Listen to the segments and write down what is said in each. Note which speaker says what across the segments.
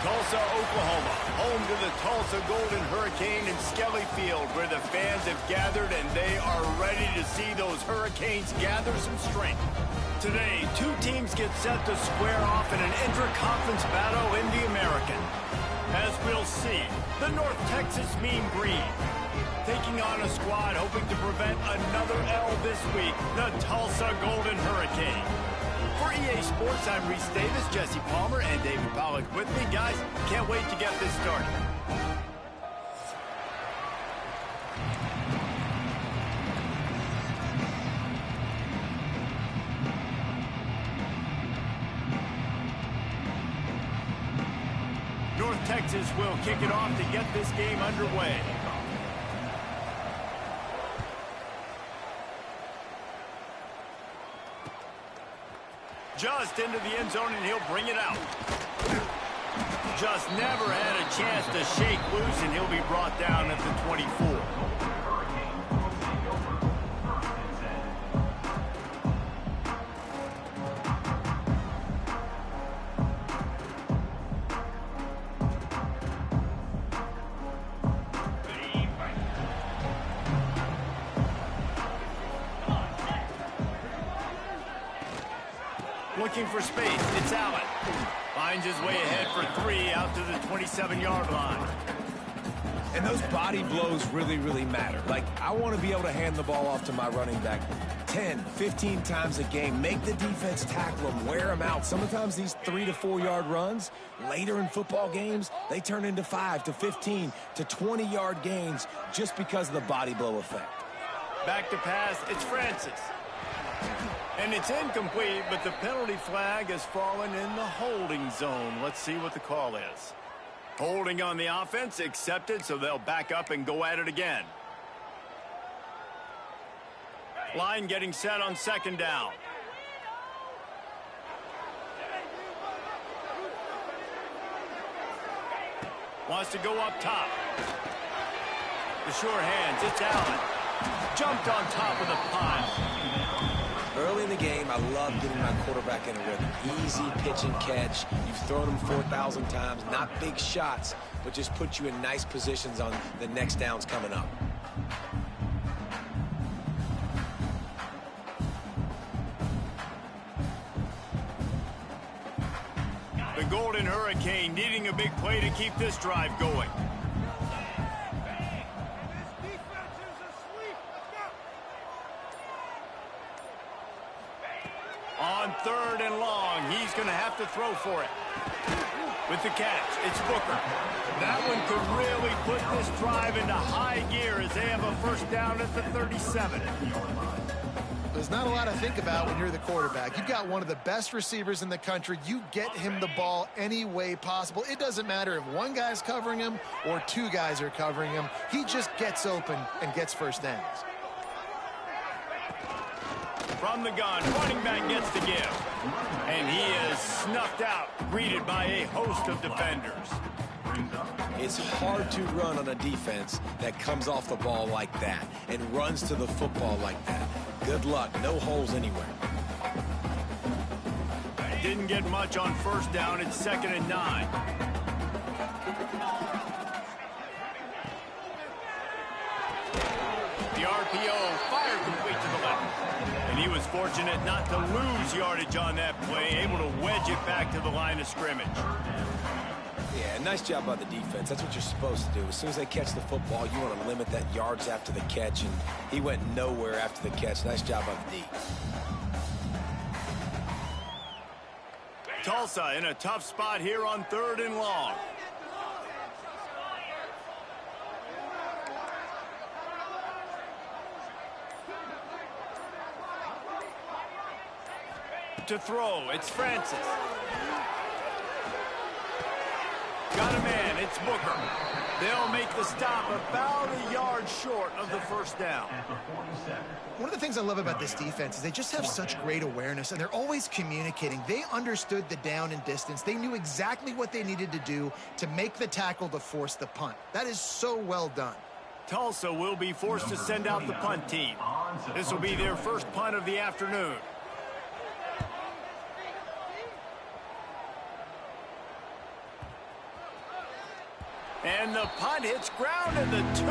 Speaker 1: Tulsa, Oklahoma, home to the Tulsa Golden Hurricane in Skelly Field, where the fans have gathered and they are ready to see those Hurricanes gather some strength. Today, two teams get set to square off in an intra-conference battle in the American. As we'll see, the North Texas Mean Green taking on a squad hoping to prevent another L this week, the Tulsa Golden Hurricane. For EA Sports, I'm Reese Davis, Jesse Palmer, and David Pollack with me. Guys, can't wait to get this started. North Texas will kick it off to get this game underway. Just into the end zone, and he'll bring it out. Just never had a chance to shake loose, and he'll be brought down at the 24. Looking for space, it's Allen. Finds his way ahead for three out to the 27-yard line.
Speaker 2: And those body blows really, really matter. Like, I want to be able to hand the ball off to my running back 10, 15 times a game. Make the defense tackle them, wear them out. Sometimes these 3 to 4 yard runs, later in football games, they turn into 5 to 15 to 20-yard gains just because of the body blow effect.
Speaker 1: Back to pass, it's Francis. And it's incomplete, but the penalty flag has fallen in the holding zone. Let's see what the call is. Holding on the offense, accepted, so they'll back up and go at it again. Line getting set on second down. Wants to go up top. The sure hands, it's Allen. Jumped on top of the pile.
Speaker 2: Early in the game, I love getting my quarterback in a rhythm. Easy pitch and catch. You've thrown them 4,000 times. Not big shots, but just put you in nice positions on the next downs coming up.
Speaker 1: Golden Hurricane needing a big play to keep this drive going. On 3rd and long, he's going to have to throw for it. With the catch, it's Booker. That one could really put this drive into high gear as they have a first down at the 37.
Speaker 3: There's not a lot to think about when you're the quarterback. You've got one of the best receivers in the country. You get him the ball any way possible. It doesn't matter if one guy's covering him or two guys are covering him. He just gets open and gets first downs.
Speaker 1: From the gun, running back gets the give. And he is snuffed out, greeted by a host of defenders.
Speaker 2: It's hard to run on a defense that comes off the ball like that and runs to the football like that. Good luck. No holes anywhere.
Speaker 1: Didn't get much on first down. It's 2nd and 9. The RPO fired complete to the left. And he was fortunate not to lose yardage on that play, able to wedge it back to the line of scrimmage.
Speaker 2: Yeah, nice job by the defense. That's what you're supposed to do. As soon as they catch the football, you want to limit that yards after the catch, and he went nowhere after the catch. Nice job by the D.
Speaker 1: Tulsa in a tough spot here on 3rd and long. To throw, it's Francis. Got a man, it's Booker. They'll make the stop about a yard short of the first down.
Speaker 3: One of the things I love about this defense is they just have such great awareness, and they're always communicating. They understood the down and distance. They knew exactly what they needed to do to make the tackle to force the punt. That is so well done.
Speaker 1: Tulsa will be forced to send out the punt team. This will be their first punt of the afternoon. And the punt hits ground at the 2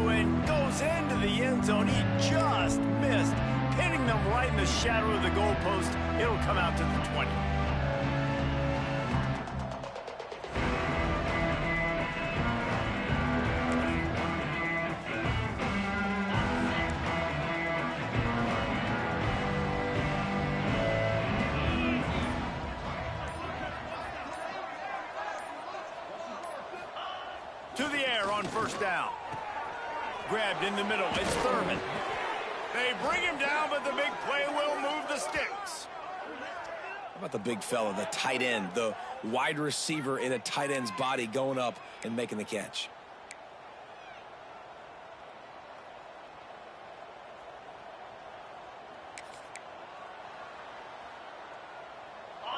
Speaker 1: and goes into the end zone. He just missed, pinning them right in the shadow of the goalpost. It'll come out to the 20. To the air on first down. Grabbed in the middle. It's Thurman. They bring him down, but the big play will move the sticks.
Speaker 2: How about the big fella, the tight end, the wide receiver in a tight end's body going up and making the catch?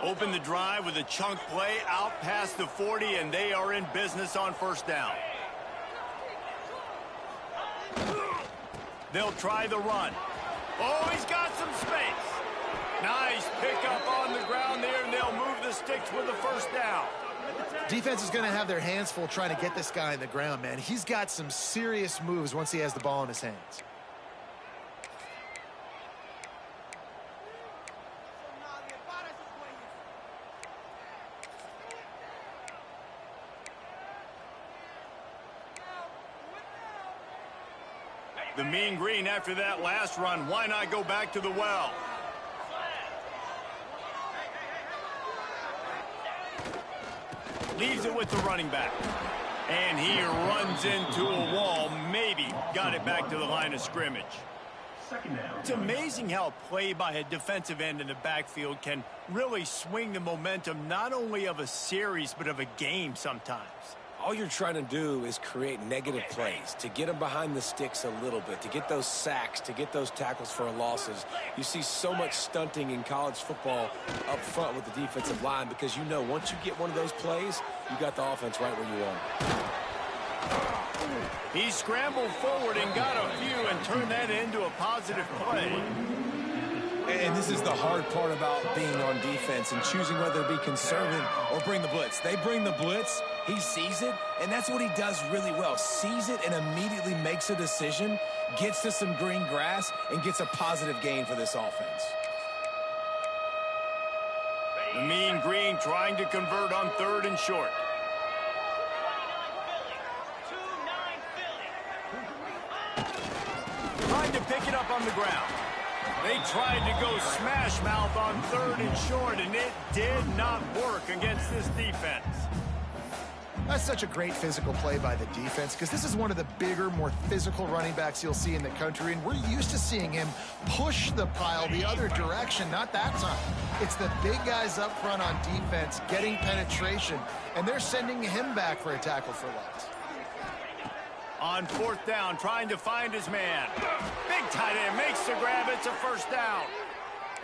Speaker 1: Open the drive with a chunk play out past the 40, and they are in business on first down. They'll try the run. Oh, he's got some space. Nice pickup on the ground there, and they'll move the sticks with the first down.
Speaker 3: Defense is going to have their hands full trying to get this guy on the ground, man. He's got some serious moves once he has the ball in his hands.
Speaker 1: The mean green after that last run. Why not go back to the well? Leaves it with the running back. And he runs into a wall. Maybe got it back to the line of scrimmage. It's amazing how a play by a defensive end in the backfield can really swing the momentum not only of a series but of a game sometimes.
Speaker 2: All you're trying to do is create negative plays, to get them behind the sticks a little bit, to get those sacks, to get those tackles for losses. You see so much stunting in college football up front with the defensive line because you know once you get one of those plays, you got the offense right where you want it.
Speaker 1: He scrambled forward and got a few and turned that into a positive play.
Speaker 2: And this is the hard part about being on defense and choosing whether to be conservative or bring the blitz. They bring the blitz, he sees it, and that's what he does really well. Sees it and immediately makes a decision, gets to some green grass, and gets a positive gain for this offense.
Speaker 1: The Mean Green trying to convert on 3rd and short. Trying to pick it up on the ground. They tried to go smash mouth on 3rd and short, and it did not work against this defense.
Speaker 3: That's such a great physical play by the defense, because this is one of the bigger, more physical running backs you'll see in the country, and we're used to seeing him push the pile the other direction. Not that time. It's the big guys up front on defense getting penetration, and they're sending him back for a tackle for loss.
Speaker 1: On 4th down, trying to find his man. Big tight end makes the grab. It's a 1st down.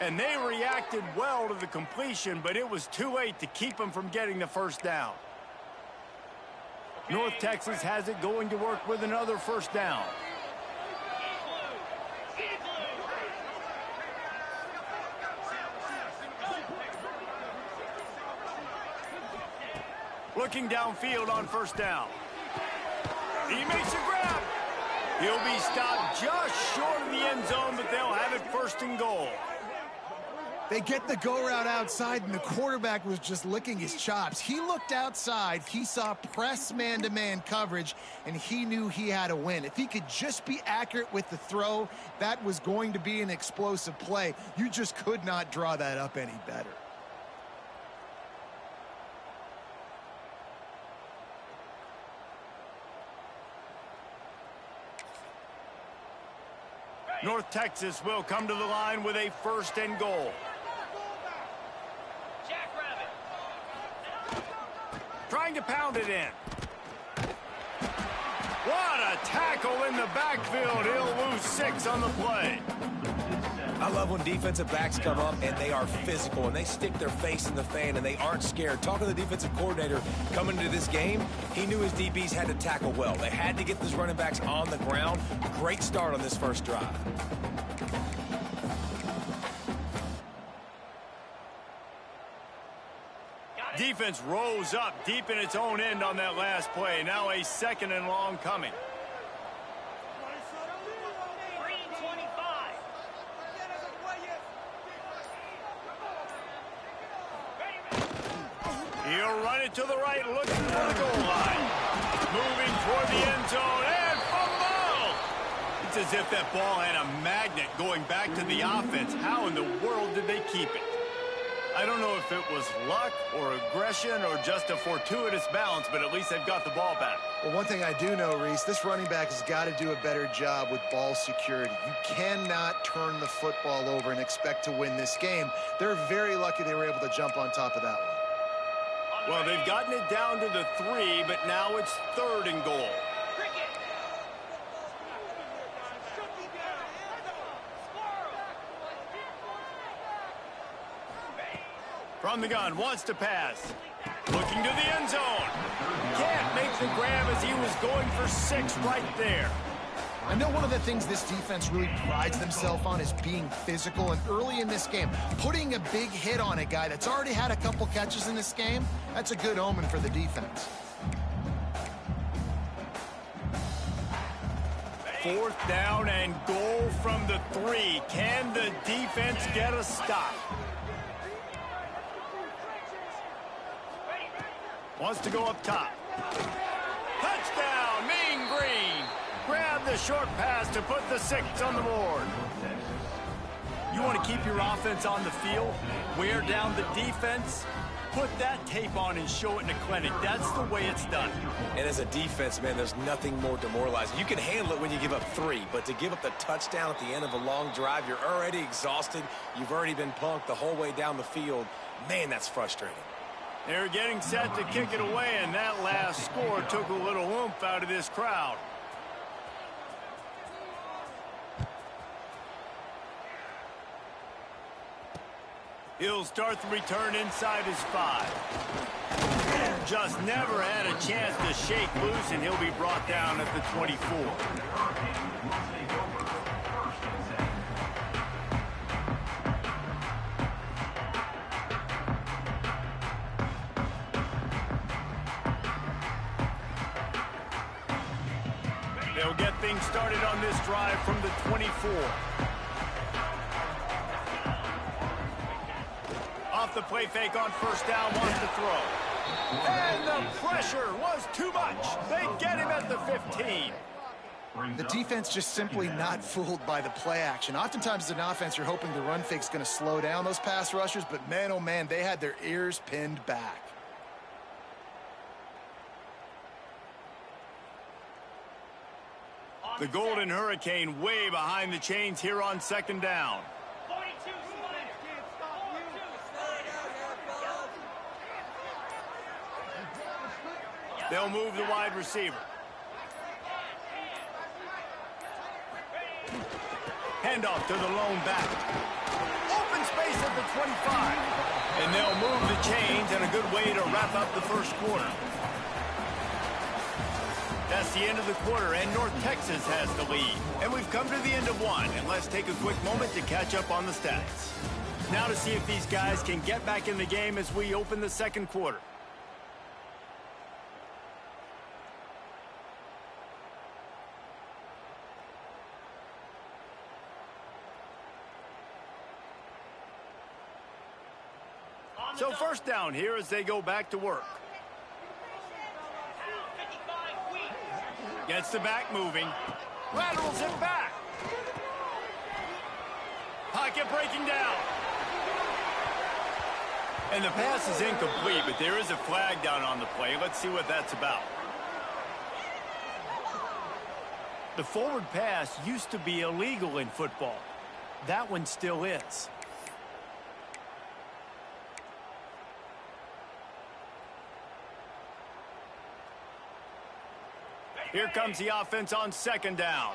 Speaker 1: And they reacted well to the completion, but it was too late to keep him from getting the 1st down. North Texas has it going to work with another 1st down. Looking downfield on 1st down. He makes a grab. He'll be stopped just short of the end zone, but they'll have it 1st and goal.
Speaker 3: They get the go route outside, and the quarterback was just licking his chops. He looked outside, he saw press man-to-man coverage, and he knew he had to win. If he could just be accurate with the throw, that was going to be an explosive play. You just could not draw that up any better.
Speaker 1: North Texas will come to the line with a 1st and goal. Trying to pound it in. What a tackle in the backfield. He'll lose 6 on the play.
Speaker 2: I love when defensive backs come up and they are physical and they stick their face in the fan and they aren't scared. Talking to the defensive coordinator coming into this game, he knew his DBs had to tackle well. They had to get those running backs on the ground. Great start on this 1st drive.
Speaker 1: Defense rose up deep in its own end on that last play. Now a 2nd and long coming. He'll run it to the right, looking for the goal line. Moving toward the end zone, and fumble! It's as if that ball had a magnet going back to the offense. How in the world did they keep it? I don't know if it was luck or aggression or just a fortuitous bounce, but at least they've got the ball back.
Speaker 3: Well, one thing I do know, Reese, this running back has got to do a better job with ball security. You cannot turn the football over and expect to win this game. They're very lucky they were able to jump on top of that one.
Speaker 1: Well, they've gotten it down to the 3, but now it's 3rd and goal. From the gun, wants to pass. Looking to the end zone. Can't make the grab as he was going for 6 right there.
Speaker 3: I know one of the things this defense really prides themselves on is being physical, and early in this game, putting a big hit on a guy that's already had a couple catches in this game, that's a good omen for the defense.
Speaker 1: 4th down and goal from the 3. Can the defense get a stop? Wants to go up top. Touchdown, Mean Green. Grab the short pass to put the 6 on the board. You want to keep your offense on the field, wear down the defense, put that tape on and show it in a clinic. That's the way it's done.
Speaker 2: And as a defense, man, there's nothing more demoralizing. You can handle it when you give up 3, but to give up the touchdown at the end of a long drive, you're already exhausted. You've already been punked the whole way down the field. Man, that's frustrating.
Speaker 1: They're getting set to kick it away, and that last score took a little oomph out of this crowd. He'll start the return inside his 5. Just never had a chance to shake loose, and he'll be brought down at the 24. They'll get things started on this drive from the 24. Off the play fake on first down, wants to throw. And the pressure was too much. They get him at the 15.
Speaker 3: The defense just simply not fooled by the play action. Oftentimes as an offense, you're hoping the run fake's going to slow down those pass rushers, but man, oh man, they had their ears pinned back.
Speaker 1: The Golden Hurricane way behind the chains here on second down. They'll move the wide receiver. Handoff to the lone back. Open space at the 25. And they'll move the chains, and a good way to wrap up the first quarter. That's the end of the quarter, and North Texas has the lead. And we've come to the end of one, and let's take a quick moment to catch up on the stats. Now to see if these guys can get back in the game as we open the second quarter. So first down here as they go back to work. Gets the back moving. Laterals it back. Pocket breaking down. And the pass is incomplete, but there is a flag down on the play. Let's see what that's about. The forward pass used to be illegal in football. That one still is. Here comes the offense on second down.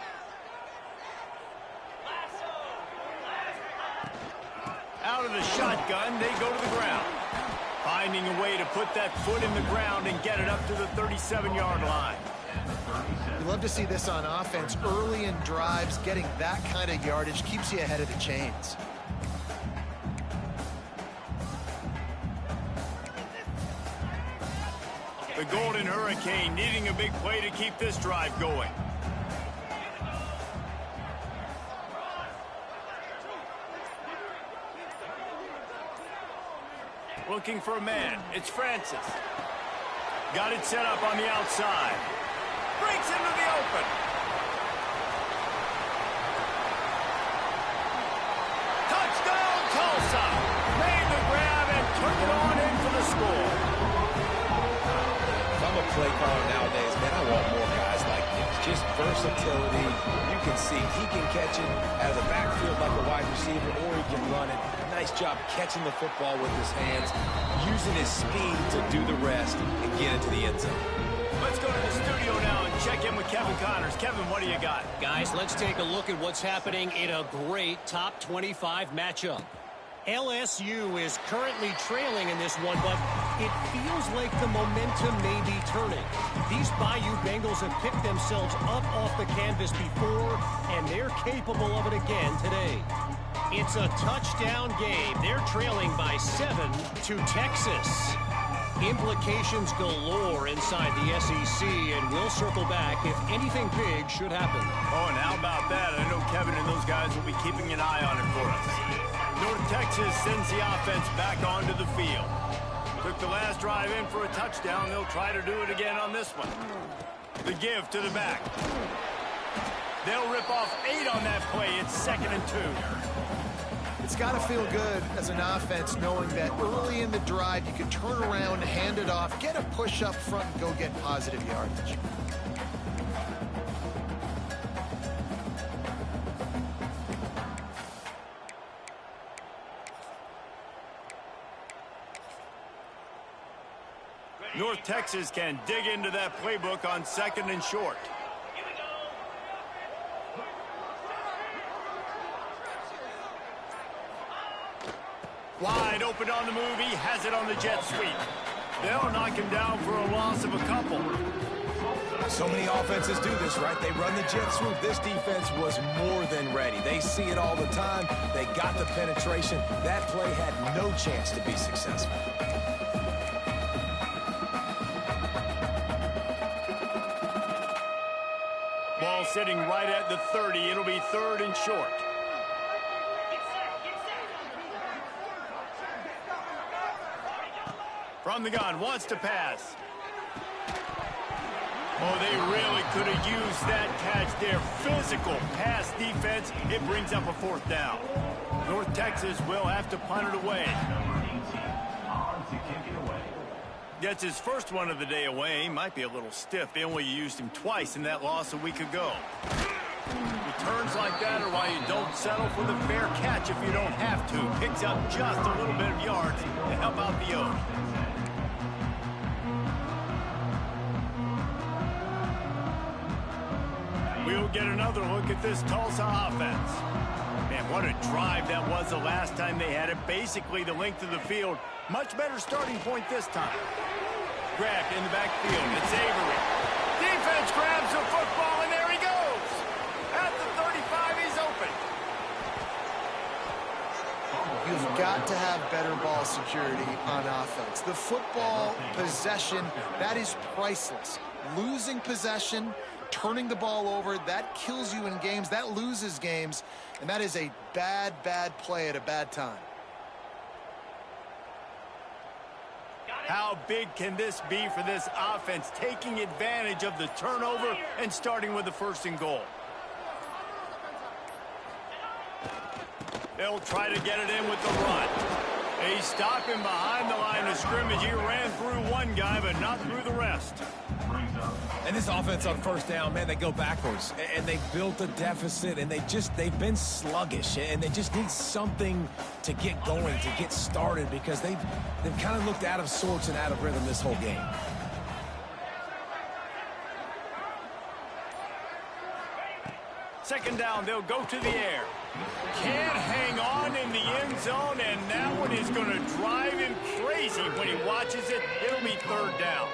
Speaker 1: Out of the shotgun, they go to the ground. Finding a way to put that foot in the ground and get it up to the 37-yard line.
Speaker 3: You love to see this on offense. Early in drives, getting that kind of yardage keeps you ahead of the chains.
Speaker 1: The Golden Hurricane needing a big play to keep this drive going. Looking for a man. It's Francis. Got it set up on the outside. Breaks into the open. Touchdown, Tulsa. Made the grab and took it on in for the score.
Speaker 2: I'm a play caller nowadays, man. I want more guys like this. Just versatility. You can see he can catch it as a backfield like a wide receiver, or he can run it. Nice job catching the football with his hands, using his speed to do the rest and get into the end zone.
Speaker 1: Let's go to the studio now and check in with Kevin Connors. Kevin, what do you got?
Speaker 4: Guys, let's take a look at what's happening in a great top 25 matchup. LSU is currently trailing in this one, but it feels like the momentum may be turning. These Bayou Bengals have picked themselves up off the canvas before, and they're capable of it again today. It's a touchdown game. They're trailing by 7 to Texas. Implications galore inside the SEC, and we'll circle back if anything big should happen.
Speaker 1: Oh, and how about that? I know Kevin and those guys will be keeping an eye on it for us. North Texas sends the offense back onto the field. Took the last drive in for a touchdown. They'll try to do it again on this one. The give to the back. They'll rip off 8 on that play. It's 2nd and 2.
Speaker 3: It's got to feel good as an offense knowing that early in the drive you can turn around, hand it off, get a push up front, and go get positive yardage.
Speaker 1: North Texas can dig into that playbook on 2nd and short. Wide open on the move. He has it on the jet sweep. They'll knock him down for a loss of a couple.
Speaker 2: So many offenses do this, right? They run the jet sweep. This defense was more than ready. They see it all the time. They got the penetration. That play had no chance to be successful.
Speaker 1: Ball sitting right at the 30. It'll be 3rd and short. From the gun, wants to pass. Oh, they really could have used that catch there. Physical pass defense. It brings up a 4th down. North Texas will have to punt it away. Gets his first one of the day away. Might be a little stiff. They only used him twice in that loss a week ago. Returns like that are why you don't settle for the fair catch if you don't have to. Picks up just a little bit of yards to help out the O's. We'll get another look at this Tulsa offense. Man, what a drive that was the last time they had it. Basically the length of the field. Much better starting point this time. Grabbed in the backfield. It's Avery. Defense grabs the football, and there he goes. At the 35, he's open.
Speaker 3: You've got to have better ball security on offense. The football possession, that is priceless. Losing possession, turning the ball over, that kills you in games. That loses games, and that is a bad, bad play at a bad time.
Speaker 1: How big can this be for this offense, taking advantage of the turnover and starting with the 1st and goal? They'll try to get it in with the run. They stop him behind the line of scrimmage. He ran through one guy, but not through the rest.
Speaker 2: And this offense on 1st down, man, they go backwards. And they built a deficit, and they've been sluggish. And they just need something to get going, to get started, because they've kind of looked out of sorts and out of rhythm this whole game.
Speaker 1: Second down, they'll go to the air. Can't hang on in the end zone, and that one is going to drive him crazy when he watches it. It'll be 3rd down.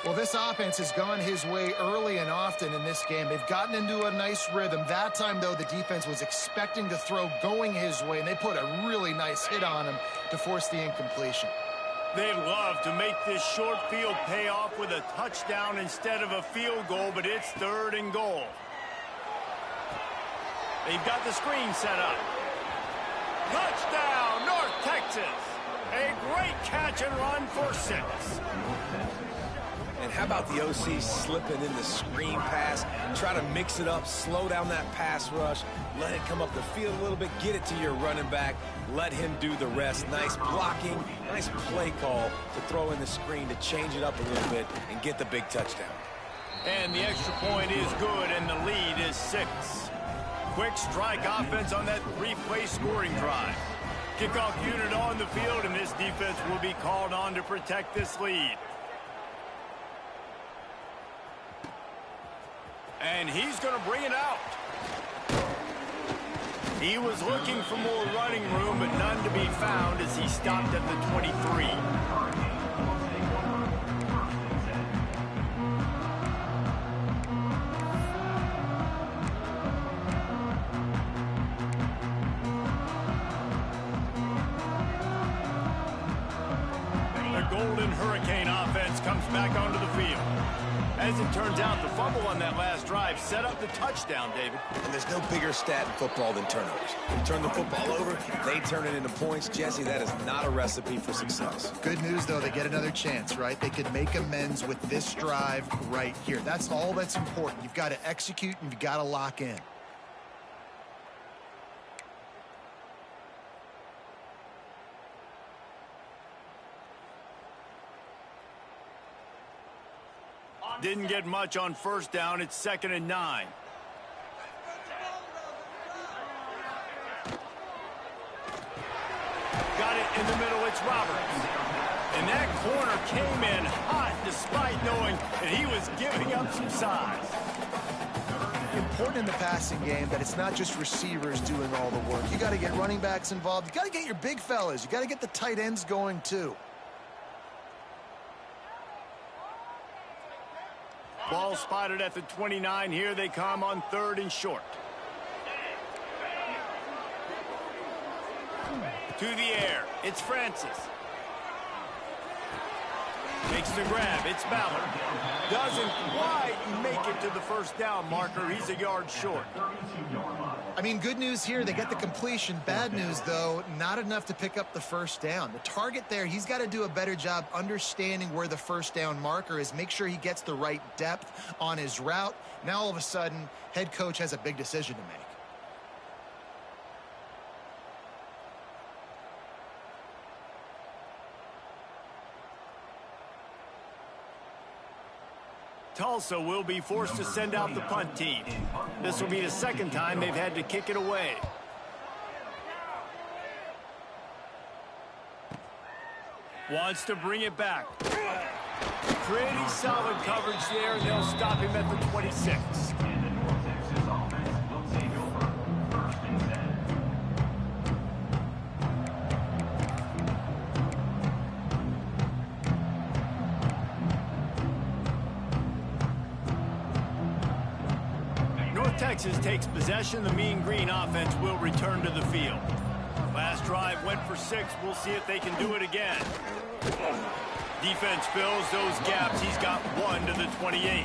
Speaker 3: Well, this offense has gone his way early and often in this game. They've gotten into a nice rhythm. That time, though, the defense was expecting to throw going his way, and they put a really nice hit on him to force the incompletion.
Speaker 1: They'd love to make this short field pay off with a touchdown instead of a field goal, but it's 3rd and goal. They've got the screen set up. Touchdown, North Texas. A great catch and run for 6.
Speaker 2: And how about the OC slipping in the screen pass, try to mix it up, slow down that pass rush, let it come up the field a little bit, get it to your running back, let him do the rest. Nice blocking, nice play call to throw in the screen to change it up a little bit and get the big touchdown.
Speaker 1: And the extra point is good, and the lead is 6. Quick strike offense on that 3-play scoring drive. Kickoff unit on the field, and this defense will be called on to protect this lead. And he's going to bring it out. He was looking for more running room, but none to be found as he stopped at the 23. Golden Hurricane offense comes back onto the field. As it turns out, the fumble on that last drive set up the touchdown, David.
Speaker 2: And there's no bigger stat in football than turnovers. You turn the football over, they turn it into points. Jesse, that is not a recipe for success.
Speaker 3: Good news, though, they get another chance, right? They could make amends with this drive right here. That's all that's important. You've got to execute and you've got to lock in.
Speaker 1: Didn't get much on 1st down. It's 2nd and 9. Got it in the middle. It's Roberts. And that corner came in hot despite knowing that he was giving up some size.
Speaker 3: Important in the passing game that it's not just receivers doing all the work. You got to get running backs involved. You got to get your big fellas. You got to get the tight ends going too.
Speaker 1: Ball spotted at the 29. Here they come on 3rd and short. To the air. It's Francis. Makes the grab. It's Ballard. Doesn't quite make it to the first down marker. He's a yard short.
Speaker 3: I mean, good news here. They get the completion. Bad news, though, not enough to pick up the first down. The target there, he's got to do a better job understanding where the first down marker is, make sure he gets the right depth on his route. Now, all of a sudden, head coach has a big decision to make.
Speaker 1: Tulsa will be forced to send out the punt team. This will be the second time they've had to kick it away. Wants to bring it back. Pretty solid coverage there, and they'll stop him at the 26. Texas takes possession. The Mean Green offense will return to the field. Last drive went for 6. We'll see if they can do it again. Defense fills those gaps. He's got 1 to the 28.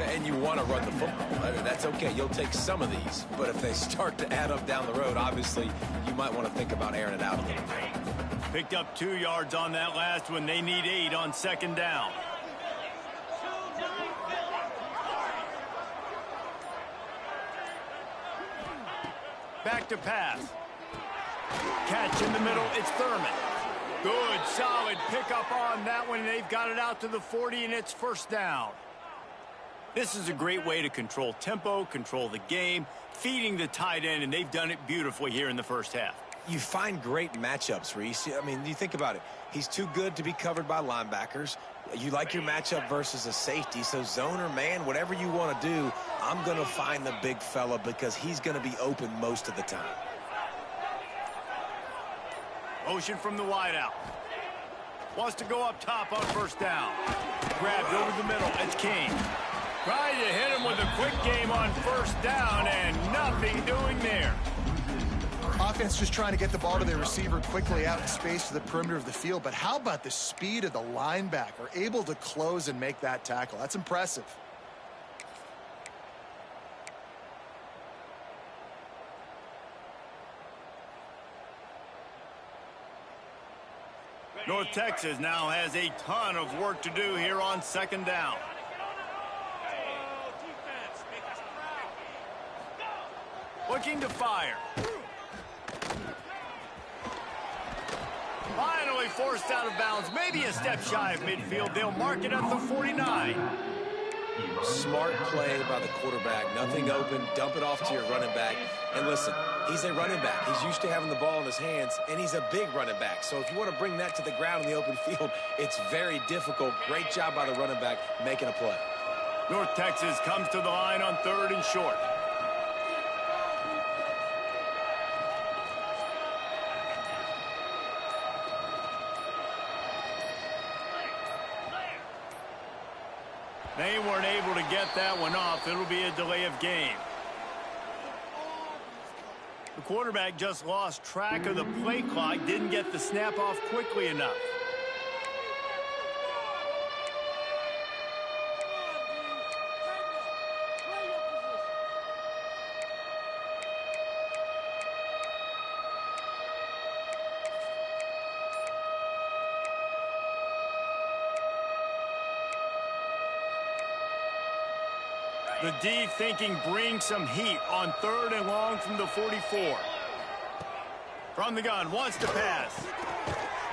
Speaker 2: And you want to run the football. I mean, that's okay. You'll take some of these. But if they start to add up down the road, obviously, you might want to think about airing it out a little bit.
Speaker 1: Picked up 2 yards on that last one. They need 8 on second down. Back to pass. Catch in the middle. It's Thurman. Good, solid pickup on that one. They've got it out to the 40, and it's first down. This is a great way to control tempo, control the game, feeding the tight end, and they've done it beautifully here in the first half.
Speaker 2: You find great matchups, Reese. I mean, you think about it. He's too good to be covered by linebackers. You like your matchup versus a safety, so zone or man, whatever you want to do, I'm going to find the big fella because he's going to be open most of the time.
Speaker 1: Motion from the wideout. Wants to go up top on first down. Grabbed over the middle. It's King. Trying to hit him with a quick game on first down, and nothing doing there.
Speaker 3: Offense just trying to get the ball to their receiver quickly out in space to the perimeter of the field. But how about the speed of the linebacker? Able to close and make that tackle. That's impressive.
Speaker 1: North Texas now has a ton of work to do here on second down. Looking to fire. Finally forced out of bounds. Maybe a step shy of midfield. They'll mark it at the 49.
Speaker 2: Smart play by the quarterback. Nothing open. Dump it off to your running back. And listen, he's a running back. He's used to having the ball in his hands, and he's a big running back. So if you want to bring that to the ground in the open field, it's very difficult. Great job by the running back making a play.
Speaker 1: North Texas comes to the line on 3rd and short. They weren't able to get that one off. It'll be a delay of game. The quarterback just lost track of the play clock, didn't get the snap off quickly enough. The D thinking bring some heat on 3rd and long from the 44. From the gun, wants to pass.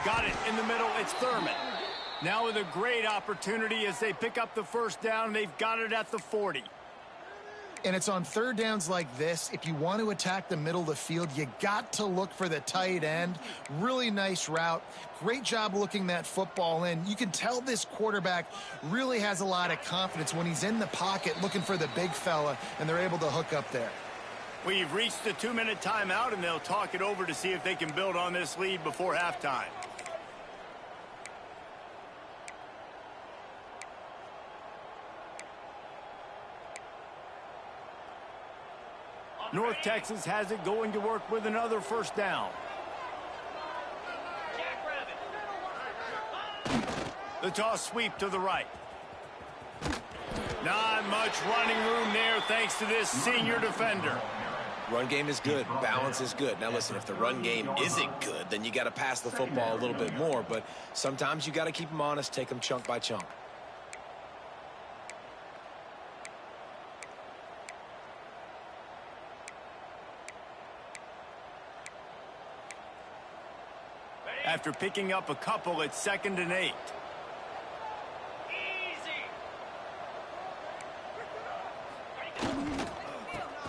Speaker 1: Got it in the middle, it's Thurman. Now with a great opportunity as they pick up the first down, they've got it at the 40.
Speaker 3: And it's on 3rd downs like this. If you want to attack the middle of the field, you got to look for the tight end. Really nice route. Great job looking that football in. You can tell this quarterback really has a lot of confidence when he's in the pocket looking for the big fella, and they're able to hook up there.
Speaker 1: We've reached the 2-minute timeout, and they'll talk it over to see if they can build on this lead before halftime. North Texas has it going to work with another first down. The toss sweep to the right. Not much running room there thanks to this senior defender.
Speaker 2: Run game is good. Balance is good. Now, listen, if the run game isn't good, then you got to pass the football a little bit more. But sometimes you got to keep them honest, take them chunk by chunk.
Speaker 1: After picking up a couple, it's 2nd and 8.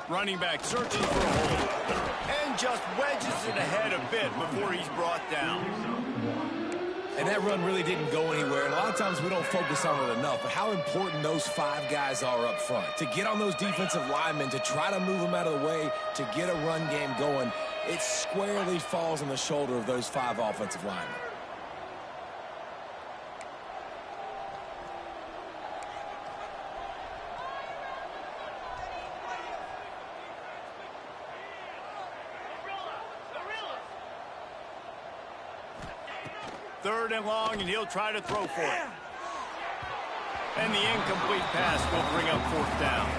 Speaker 1: Running back searching for a hole. And just wedges it ahead a bit before he's brought down.
Speaker 2: And that run really didn't go anywhere. And a lot of times we don't focus on it enough. But how important those 5 guys are up front. To get on those defensive linemen, to try to move them out of the way, to get a run game going. It squarely falls on the shoulder of those 5 offensive linemen.
Speaker 1: Third and long, and he'll try to throw for it. And the incomplete pass will bring up 4th down.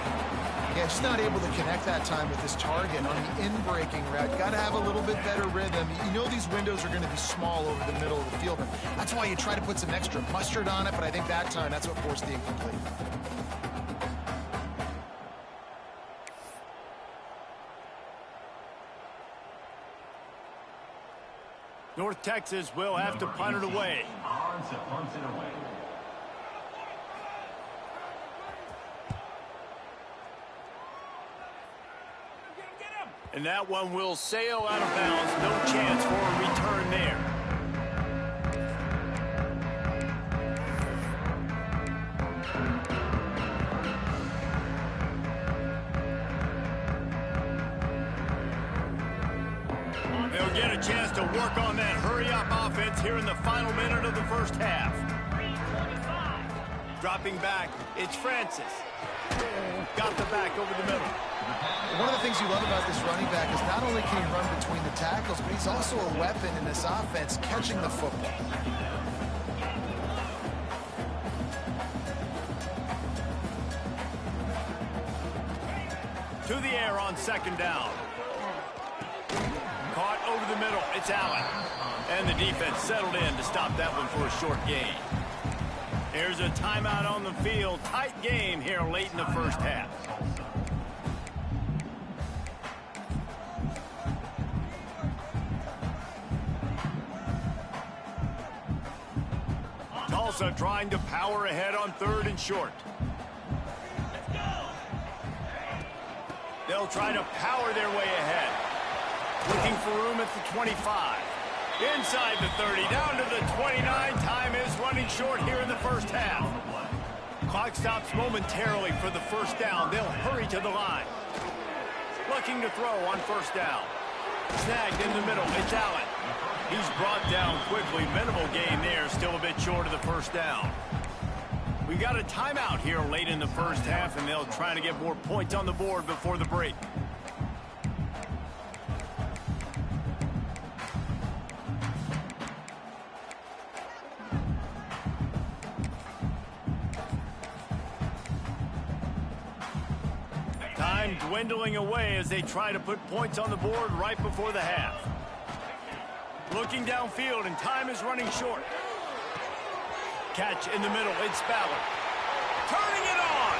Speaker 3: Yeah, just not able to connect that time with his target on the in-breaking route. Got to have a little bit better rhythm. You know these windows are going to be small over the middle of the field. And that's why you try to put some extra mustard on it, but I think that time that's what forced the incomplete.
Speaker 1: North Texas will have to punt it away. And that one will sail out of bounds. No chance for a return there. They'll get a chance to work on that hurry-up offense here in the final minute of the first half. Dropping back, it's Francis. Got the back over the middle.
Speaker 3: One of the things you love about this running back is not only can he run between the tackles, but he's also a weapon in this offense, catching the football.
Speaker 1: To the air on 2nd down. Caught over the middle. It's Allen. And the defense settled in to stop that one for a short gain. Here's a timeout on the field. Tight game here late in the first half. Tulsa trying to power ahead on 3rd and short. They'll try to power their way ahead. Looking for room at the 25. Inside the 30, down to the 29. Time is running short here in the first half. Clock stops momentarily for the first down. They'll hurry to the line. Looking to throw on 1st down. Snagged in the middle. It's Allen. He's brought down quickly. Minimal gain there. Still a bit short of the 1st down. We got a timeout here late in the first half, and they'll try to get more points on the board before the break. Time dwindling away as they try to put points on the board right before the half. Looking downfield, and time is running short. Catch in the middle, it's Ballard. Turning it on!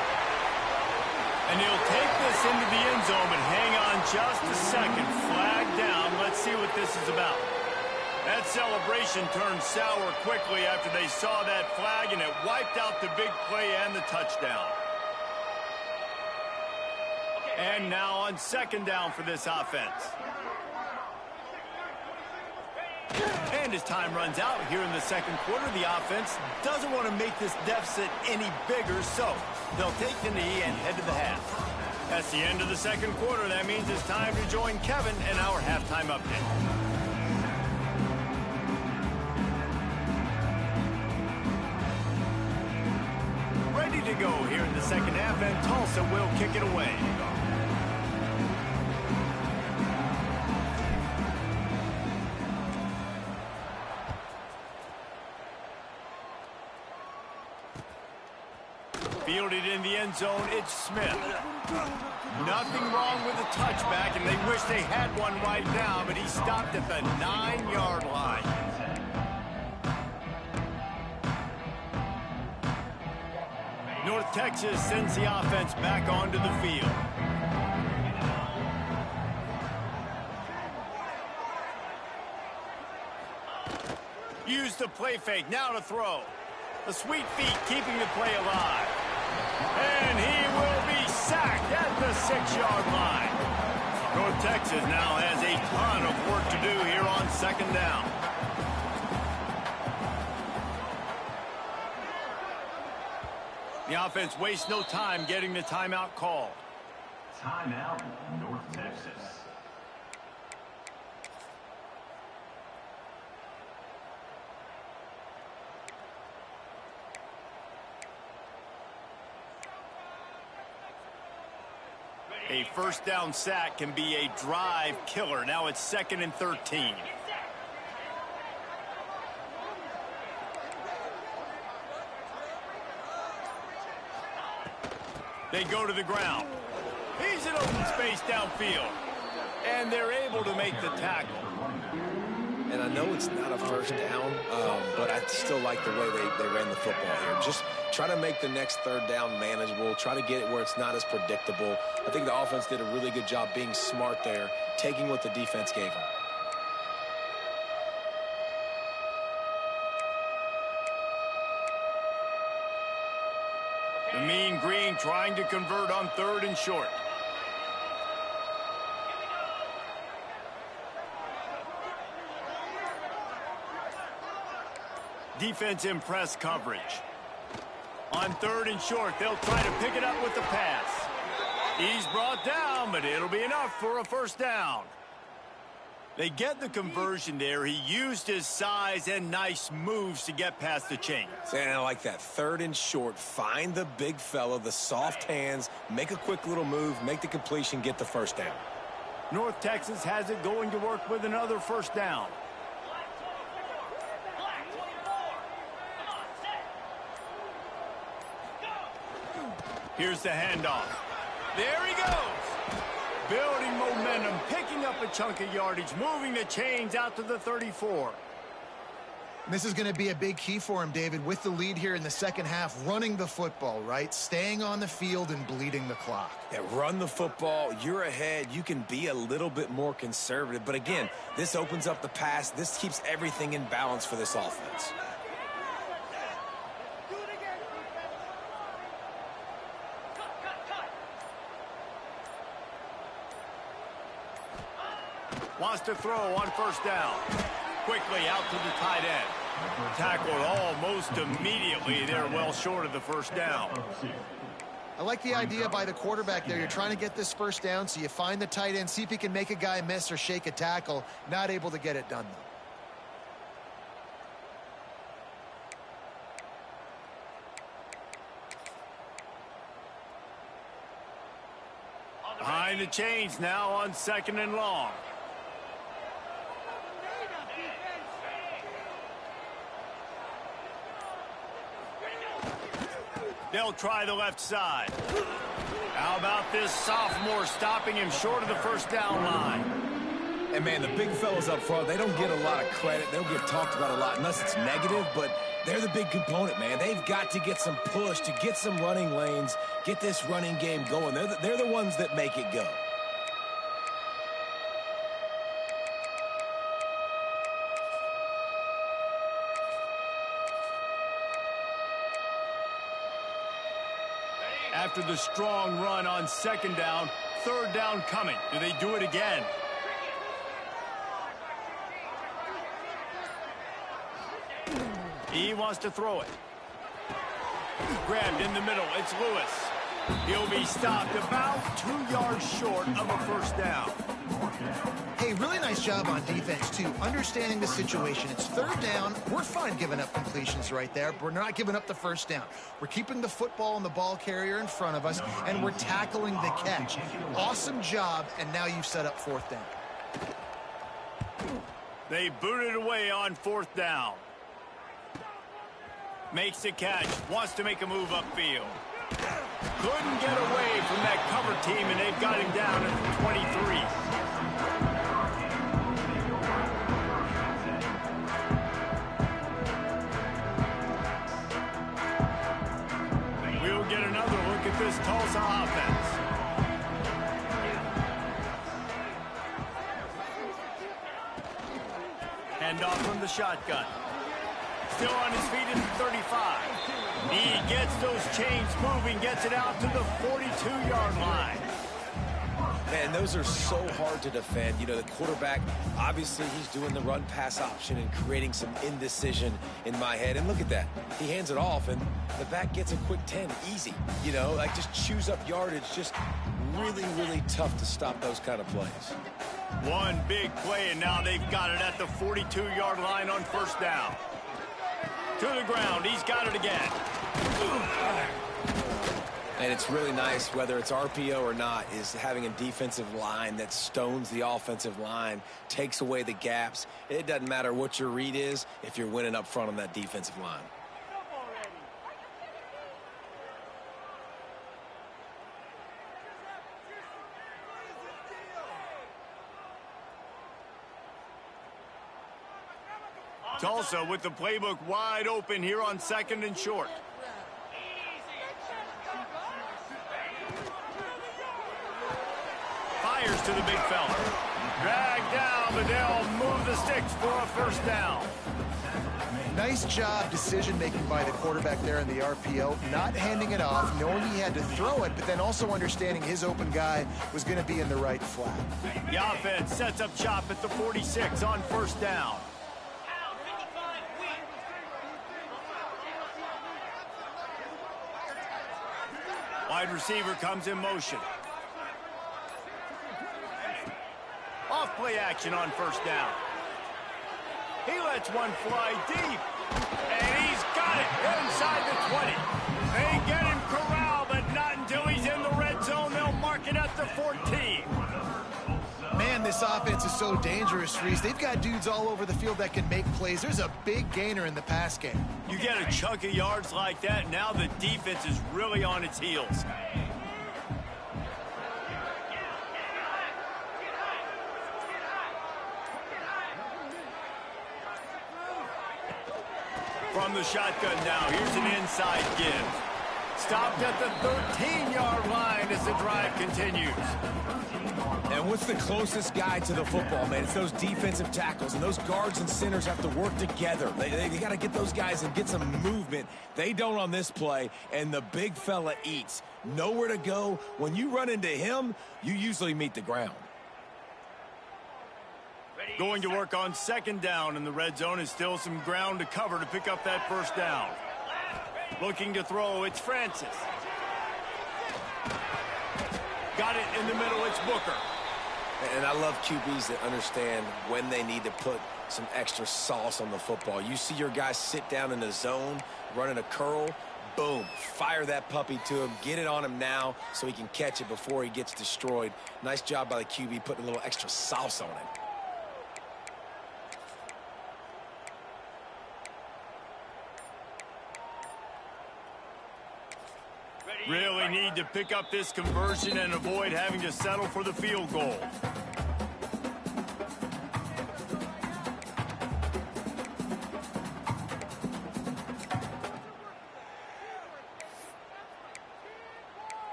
Speaker 1: And he'll take this into the end zone, but hang on just a second. Flag down. Let's see what this is about. That celebration turned sour quickly after they saw that flag, and it wiped out the big play and the touchdown. And now on 2nd down for this offense. And as time runs out here in the 2nd quarter, the offense doesn't want to make this deficit any bigger, so they'll take the knee and head to the half. That's the end of the 2nd quarter. That means it's time to join Kevin in our halftime update. Ready to go here in the 2nd half, and Tulsa will kick it away. Fielded in the end zone, it's Smith. Nothing wrong with the touchback, and they wish they had one right now, but he stopped at the 9-yard line. North Texas sends the offense back onto the field. Use the play fake, now to throw. The sweet feet keeping the play alive. And he will be sacked at the 6-yard line. North Texas now has a ton of work to do here on second down. The offense wastes no time getting the timeout called.
Speaker 5: Timeout, North Texas.
Speaker 1: A first down sack can be a drive killer. Now it's 2nd and 13. They go to the ground. He's in open space downfield. And they're able to make the tackle.
Speaker 2: And I know it's not a first down, but I still like the way they ran the football here. Just try to make the next third down manageable. Try to get it where it's not as predictable. I think the offense did a really good job being smart there, taking what the defense gave them.
Speaker 1: The Mean Green trying to convert on 3rd and short. Defense in press coverage. On 3rd and short, they'll try to pick it up with the pass. He's brought down, but it'll be enough for a first down. They get the conversion there. He used his size and nice moves to get past the chains.
Speaker 2: And I like that. 3rd and short. Find the big fella, the soft hands, make a quick little move, make the completion, get the first down.
Speaker 1: North Texas has it going to work with another first down. Here's the handoff. There he goes. Building momentum, picking up a chunk of yardage, moving the chains out to the 34.
Speaker 3: This is going to be a big key for him, David, with the lead here in the second half, running the football, right? Staying on the field and bleeding the clock.
Speaker 2: Yeah, run the football. You're ahead. You can be a little bit more conservative. But again, this opens up the pass. This keeps everything in balance for this offense.
Speaker 1: Wants to throw on first down. Quickly out to the tight end. Tackled almost immediately. They're well short of the first down.
Speaker 3: I like the idea by the quarterback there. You're trying to get this first down, so you find the tight end, see if he can make a guy miss or shake a tackle. Not able to get it done, though.
Speaker 1: Behind the chains now on 2nd and long. They'll try the left side. How about this sophomore stopping him short of the first down line?
Speaker 2: And, man, the big fellas up front, they don't get a lot of credit. They don't get talked about a lot unless it's negative, but they're the big component, man. They've got to get some push to get some running lanes, get this running game going. They're the ones that make it go.
Speaker 1: After the strong run on 2nd down, 3rd down coming. Do they do it again? He wants to throw it. Grabbed in the middle. It's Lewis. He'll be stopped about 2 yards short of a first down.
Speaker 3: Hey, really nice job on defense, too. Understanding the situation. It's 3rd down. We're fine giving up completions right there, but we're not giving up the first down. We're keeping the football and the ball carrier in front of us, and we're tackling the catch. Awesome job, and now you've set up 4th down.
Speaker 1: They boot it away on 4th down. Makes the catch. Wants to make a move upfield. Couldn't get away from that cover team, and they've got him down at the 23. We'll get another look at this Tulsa offense. Handoff from the shotgun. Still on his feet at the 35. He gets those chains moving, gets it out to the 42-yard line.
Speaker 2: Man, those are so hard to defend. You know, the quarterback, obviously he's doing the run-pass option and creating some indecision in my head. And look at that. He hands it off, and the back gets a quick 10. Easy. You know, like just chews up yardage. Just really, really tough to stop those kind of plays.
Speaker 1: One big play, and now they've got it at the 42-yard line on first down. To the ground. He's got it again.
Speaker 2: And it's really nice, whether it's RPO or not, is having a defensive line that stones the offensive line, takes away the gaps. It doesn't matter what your read is if you're winning up front on that defensive line.
Speaker 1: Tulsa with the playbook wide open here on 2nd and short. Fires to the big fella. Dragged down, but they'll move the sticks for a first down.
Speaker 3: Nice job decision-making by the quarterback there in the RPO, not handing it off, knowing he had to throw it, but then also understanding his open guy was going to be in the right flat.
Speaker 1: The offense sets up shop at the 46 on first down. Wide receiver comes in motion. Off play action on first down. He lets one fly deep. And he's got it inside the 20. They get him corralled, but not until he's in the red zone. They'll mark it at the 14.
Speaker 3: Man, this offense is so dangerous, Reese. They've got dudes all over the field that can make plays. There's a big gainer in the pass game.
Speaker 1: You get a chunk of yards like that, now the defense is really on its heels. From the shotgun now, here's an inside give. Stopped at the 13-yard line as the drive continues.
Speaker 2: And what's the closest guy to the football, man? It's those defensive tackles, and those guards and centers have to work together. They got to get those guys and get some movement. They don't on this play, and the big fella eats. Nowhere to go. When you run into him, you usually meet the ground.
Speaker 1: Going to work on 2nd down in the red zone is still some ground to cover to pick up that first down. Looking to throw, it's Francis. Got it in the middle, it's Booker.
Speaker 2: And I love QBs that understand when they need to put some extra sauce on the football. You see your guy sit down in the zone, running a curl, boom, fire that puppy to him, get it on him now so he can catch it before he gets destroyed. Nice job by the QB putting a little extra sauce on it.
Speaker 1: Really need to pick up this conversion and avoid having to settle for the field goal.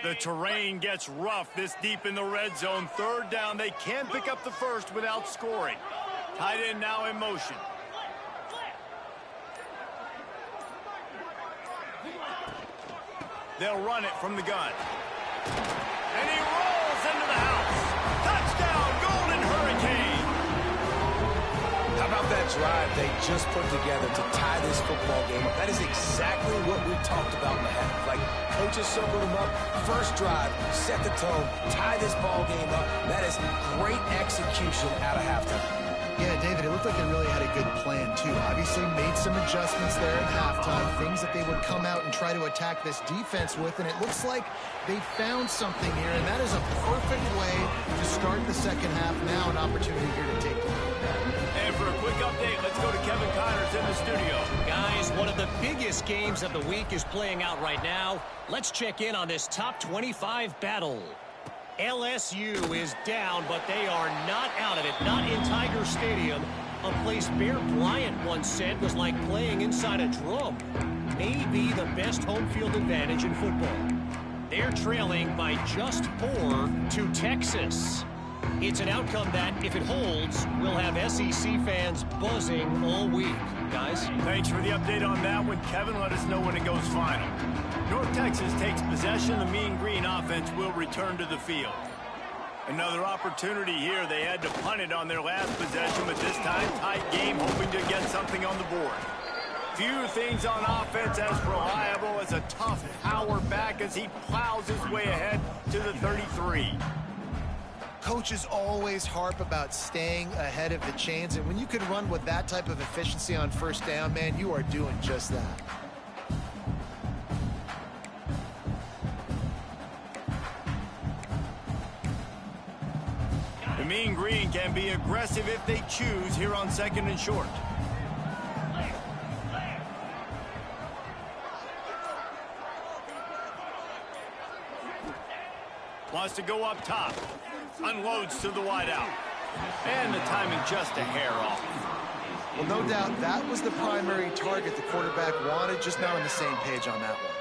Speaker 1: The terrain gets rough this deep in the red zone. 3rd down, they can pick up the first without scoring. Tight end now in motion. They'll run it from the gun. And he rolls into the house. Touchdown, Golden Hurricane.
Speaker 2: How about that drive they just put together to tie this football game up? That is exactly what we talked about in the half. Like, coaches circled them up. First drive, set the tone, tie this ball game up. That is great execution out of halftime.
Speaker 3: Yeah, David, it looked like they really had a good plan, too. Obviously made some adjustments there at halftime, things that they would come out and try to attack this defense with, and it looks like they found something here, and that is a perfect way to start the second half. Now an opportunity here to take the lead.
Speaker 1: And for a quick update, let's go to Kevin Connors in the studio.
Speaker 4: Guys, one of the biggest games of the week is playing out right now. Let's check in on this top 25 battle. LSU is down, but they are not out of it. Not in Tiger Stadium, a place Bear Bryant once said was like playing inside a drum. Maybe the best home field advantage in football. They're trailing by just 4 to Texas. It's an outcome that, if it holds, will have SEC fans buzzing all week. Guys?
Speaker 1: Thanks for the update on that one, Kevin. Let us know when it goes final. North Texas takes possession. The Mean Green offense will return to the field. Another opportunity here. They had to punt it on their last possession, but this time, tight game, hoping to get something on the board. Few things on offense as reliable as a tough power back as he plows his way ahead to the 33.
Speaker 3: Coaches always harp about staying ahead of the chains, and when you can run with that type of efficiency on first down, man, you are doing just that.
Speaker 1: The Mean Green can be aggressive if they choose here on 2nd and short. Wants to go up top. Unloads to the wideout. And the timing just a hair off.
Speaker 3: Well, no doubt that was the primary target the quarterback wanted, just not on the same page on that one.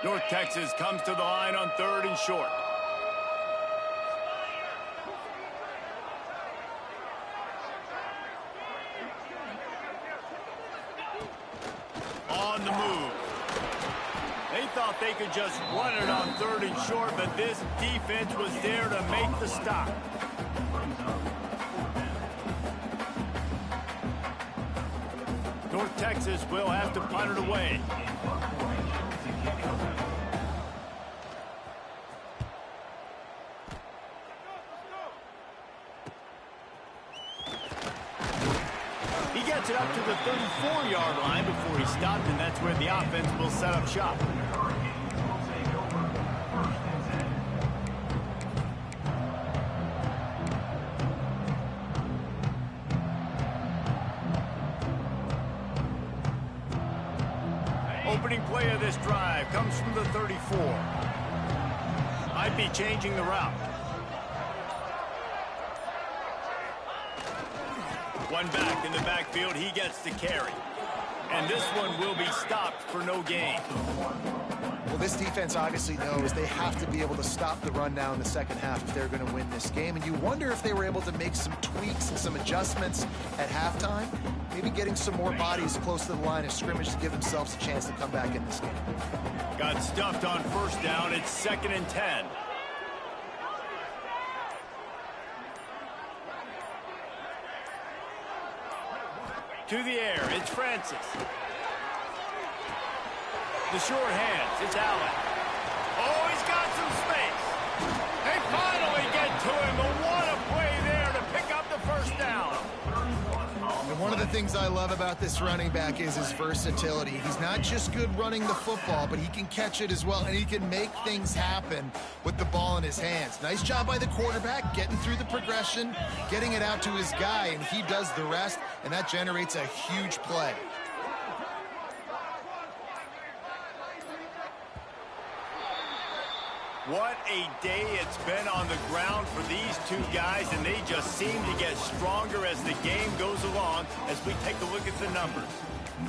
Speaker 1: North Texas comes to the line on 3rd and short. On the move. They thought they could just run it on 3rd and short, but this defense was there to make the stop. North Texas will have to punt it away. He gets it up to the 34-yard line before he stopped, and that's where the offense will set up shop. Opening play of this drive comes from the 34. Might be changing the route. One back in the backfield, he gets the carry. And this one will be stopped for no gain.
Speaker 3: Well, this defense obviously knows they have to be able to stop the run now in the second half if they're going to win this game. And you wonder if they were able to make some tweaks and some adjustments at halftime. Maybe getting some more bodies close to the line of scrimmage to give themselves a chance to come back in this game.
Speaker 1: Got stuffed on 1st down. It's 2nd and 10. To the air, it's Francis. The short hands, it's Allen. Oh, he's got some space. They finally get to him, but what a play there to pick up the 1st down.
Speaker 3: And one of the things I love about this running back is his versatility. He's not just good running the football, but he can catch it as well, and he can make things happen with the ball in his hands. Nice job by the quarterback, getting through the progression, getting it out to his guy, and he does the rest, and that generates a huge play.
Speaker 1: What a day it's been on the ground for these two guys, and they just seem to get stronger as the game goes along as we take a look at the numbers.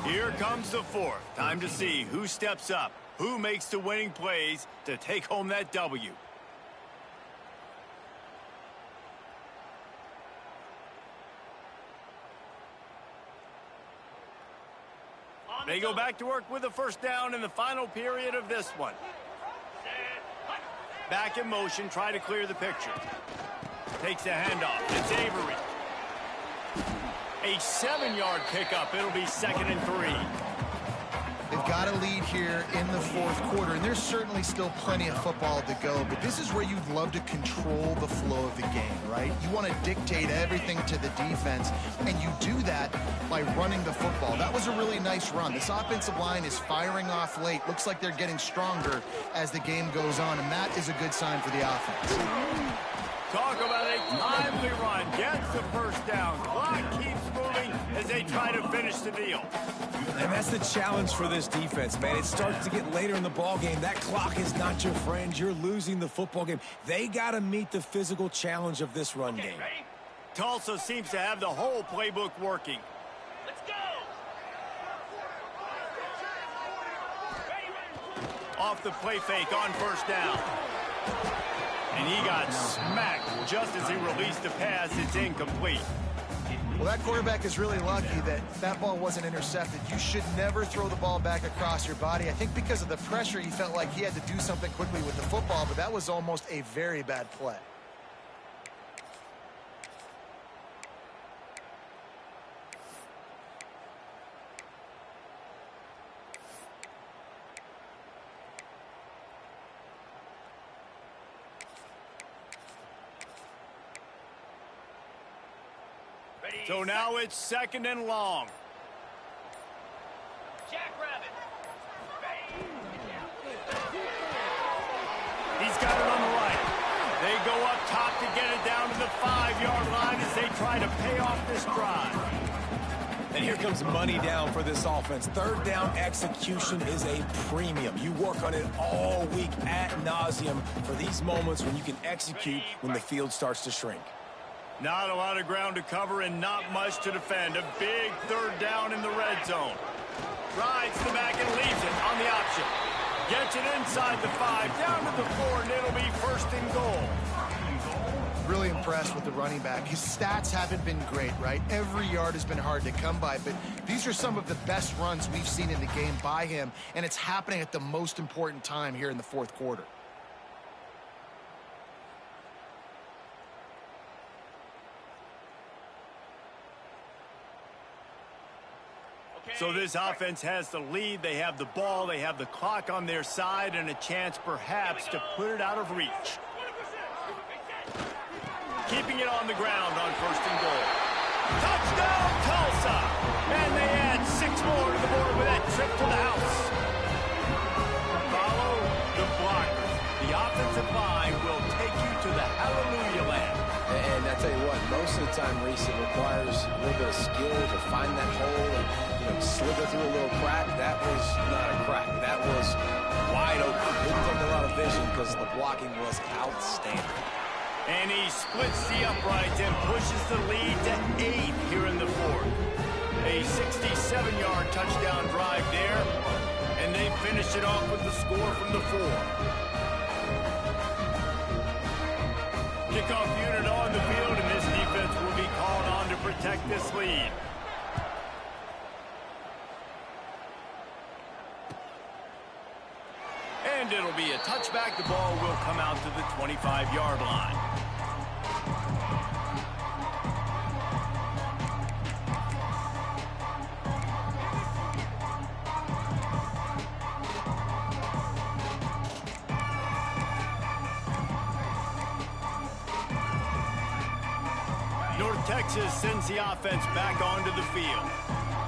Speaker 1: Here comes the 4th. Time to see who steps up, who makes the winning plays to take home that W. They go back to work with a 1st down in the final period of this one. Back in motion, try to clear the picture. Takes a handoff. It's Avery. A 7-yard pickup. It'll be 2nd and 3.
Speaker 3: They've got a lead here in the fourth quarter, and there's certainly still plenty of football to go, but this is where you'd love to control the flow of the game, right? You want to dictate everything to the defense, and you do that by running the football. That was a really nice run. This offensive line is firing off late. Looks like they're getting stronger as the game goes on, and that is a good sign for the offense.
Speaker 1: Talk about a timely run. Gets the first down. Clock keeps moving as they try to finish the deal.
Speaker 2: And that's the challenge for this defense, man. It starts to get later in the ball game. That clock is not your friend. You're losing the football game. They got to meet the physical challenge of this run game.
Speaker 1: Tulsa seems to have the whole playbook working.
Speaker 5: Let's go!
Speaker 1: Off the play fake on first down. And he got smacked just as he released the pass. It's incomplete.
Speaker 3: Well, that quarterback is really lucky that that ball wasn't intercepted. You should never throw the ball back across your body. I think because of the pressure, he felt like he had to do something quickly with the football, but that was almost a very bad play.
Speaker 1: So now it's second and long.
Speaker 5: Jackrabbit.
Speaker 1: He's got it on the right. They go up top to get it down to the 5-yard line as they try to pay off this drive.
Speaker 2: And here comes money down for this offense. Third down execution is a premium. You work on it all week ad nauseum for these moments when you can execute when the field starts to shrink.
Speaker 1: Not a lot of ground to cover and not much to defend. A big third down in the red zone. Rides the back and leaves it on the option. Gets it inside the 5, down to the 4, and it'll be first and goal.
Speaker 3: Really impressed with the running back. His stats haven't been great, right? Every yard has been hard to come by, but these are some of the best runs we've seen in the game by him, and it's happening at the most important time here in the fourth quarter.
Speaker 1: So this offense has the lead. They have the ball. They have the clock on their side and a chance perhaps to put it out of reach. Keeping it on the ground on first and goal. Touchdown, Tulsa! And they add 6 more to the board with that trip to the house. Follow the blockers. The offensive line will take you to the hallelujah land.
Speaker 2: And I tell you what, most of the time, Reese, it requires a little bit of skill to find that hole and slither through a little crack. That was not a crack. That was wide open. Didn't take a lot of vision because the blocking was outstanding.
Speaker 1: And he splits the uprights and pushes the lead to 8 here in the fourth. A 67-yard touchdown drive there, and they finish it off with the score from the 4. Kickoff unit on the field, and this defense will be called on to protect this lead. And it'll be a touchback. The ball will come out to the 25-yard line. North Texas sends the offense back onto the field.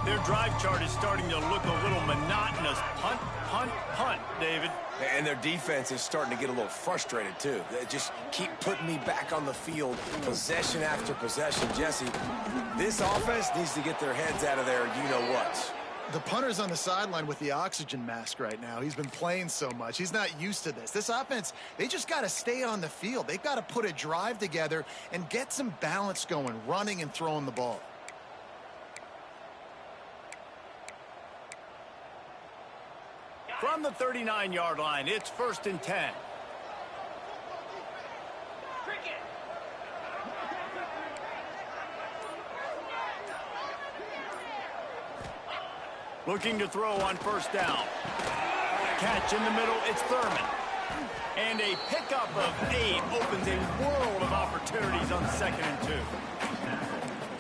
Speaker 1: Their drive chart is starting to look a little monotonous. Punt, punt, punt, David.
Speaker 2: And their defense is starting to get a little frustrated, too. They just keep putting me back on the field, possession after possession. Jesse, this offense needs to get their heads out of there, you-know-what.
Speaker 3: The punter's on the sideline with the oxygen mask right now. He's been playing so much. He's not used to this. This offense, they just got to stay on the field. They've got to put a drive together and get some balance going, running and throwing the ball.
Speaker 1: From the 39-yard line, it's first and 10. Looking to throw on first down. Catch in the middle, it's Thurman. And a pickup of 8 opens a world of opportunities on 2nd and 2.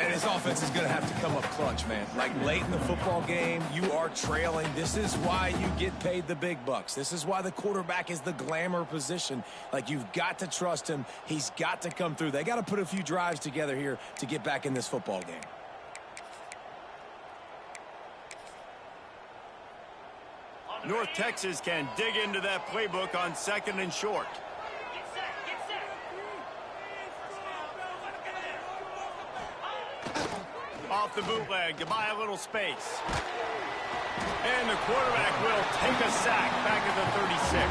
Speaker 2: And And his offense is going to have to come up clutch, man. Like late in the football game, you are trailing. This is why you get paid the big bucks. This is why the quarterback is the glamour position. Like, you've got to trust him. He's got to come through. They got to put a few drives together here to get back in this football game.
Speaker 1: North Texas can dig into that playbook on 2nd and short. Off the bootleg to buy a little space. And the quarterback will take a sack back at the 36.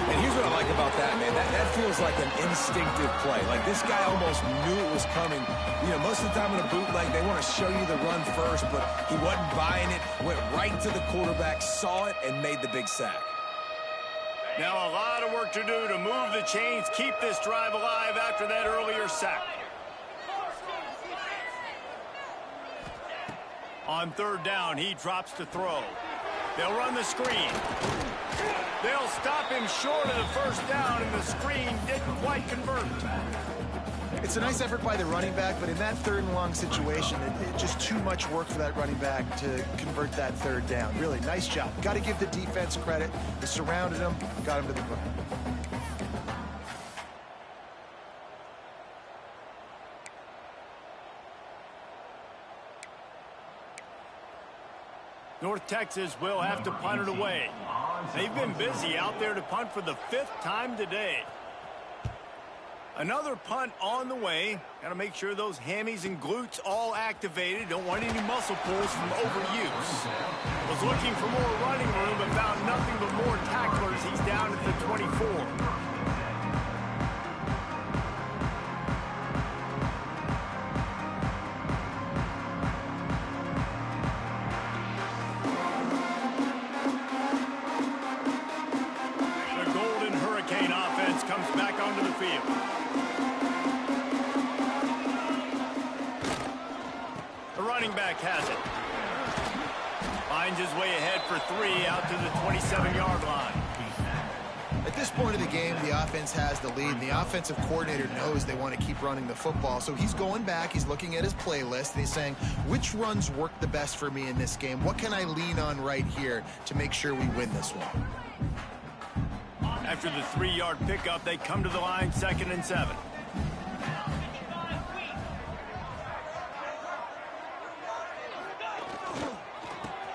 Speaker 2: And here's what I like about that, man. That feels like an instinctive play. Like, this guy almost knew it was coming. You know, most of the time in a bootleg, they want to show you the run first, but he wasn't buying it. Went right to the quarterback, saw it, and made the big sack.
Speaker 1: Now a lot of work to do to move the chains, keep this drive alive after that earlier sack. On 3rd down, he drops to throw. They'll run the screen. They'll stop him short of the 1st down, and the screen didn't quite convert.
Speaker 3: It's a nice effort by the running back, but in that 3rd and long situation, it's just too much work for that running back to convert that 3rd down. Really, nice job. Got to give the defense credit. They surrounded him, got him to the ground.
Speaker 1: North Texas will have to punt it away. They've been busy out there to punt for the 5th time today. Another punt on the way. Got to make sure those hammies and glutes all activated. Don't want any muscle pulls from overuse. Was looking for more running room, but found nothing but more tacklers. He's down at the 24. Comes back onto the field. The running back has it. Finds his way ahead for 3 out to the 27-yard line.
Speaker 3: At this point of the game, the offense has the lead, and the offensive coordinator knows they want to keep running the football. So he's going back, he's looking at his playlist, and he's saying, which runs work the best for me in this game? What can I lean on right here to make sure we win this one?
Speaker 1: After the 3-yard pickup, they come to the line, 2nd and 7.